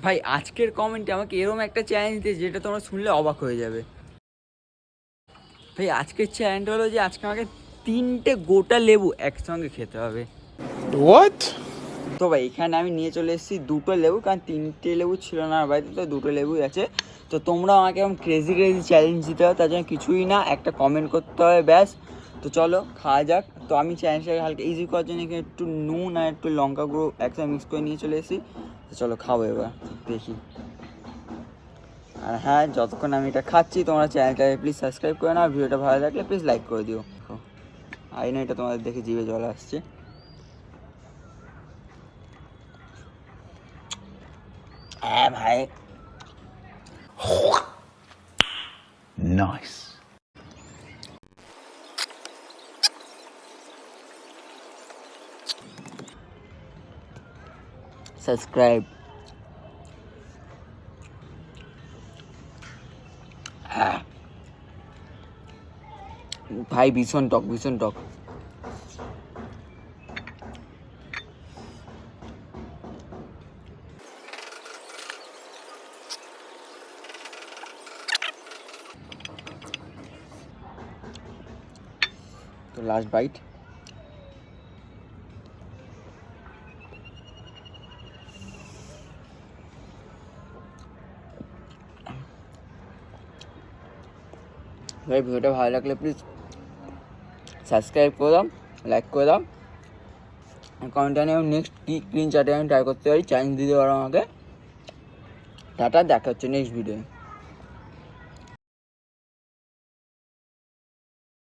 ভাই আজকের কমেন্টে আমাকে এরকম একটা চ্যালেঞ্জ দিয়েছে যেটা তোমরা শুনলে অবাক হয়ে যাবে। ভাই আজকের চ্যালেঞ্জটা হলো যে আজকে আমাকে 3টে গোটা লেবু একসঙ্গে খেতে হবে। হোয়াট? তো ভাই এখানে আমি নিয়ে চলে এসেছি 2টো লেবু, কারণ 3টে লেবু ছিল না আমার বাড়িতে, তো 2টো লেবুই আছে। তো তোমরা আমাকে এরকম ক্রেজি চ্যালেঞ্জ দিতে হবে, তার জন্য কিছুই না, একটা কমেন্ট করতে হবে ব্যাস। তো চলো খাওয়া যাক। তো আমি চ্যালেঞ্জটাকে হালকা ইজি করার জন্য এখানে একটু নুন আর একটু লঙ্কা গুঁড়ো একসাথে মিক্স করে নিয়ে চলে এসেছি। তো চলো খাবো এবার, দেখি। আর হ্যাঁ, যতক্ষণ আমি এটা খাচ্ছি তোমরা চ্যানেলটাকে প্লিজ সাবস্ক্রাইব করে নাও, ভিডিওটা ভালো লাগলে প্লিজ লাইক করে দিও। আই না এটা তোমাদের দেখে জিভে জল আসছে। হ্যাঁ ভাই, Nice. সাবস্ক্রাইব। ভাই ভীষণ টক, ভীষণ টক। তো লাস্ট বাইট। ভাই ভিডিওটা ভালো লাগলে প্লিজ সাবস্ক্রাইব করে দাও, লাইক করে দাও, কমেন্টে নিয়ে নেক্সট কী গ্রিন চাটে আমি ট্রাই করতে পারি, চ্যালেঞ্জ দিতে পারো আমাকে। টাটা, দেখা হচ্ছে নেক্সট ভিডিও।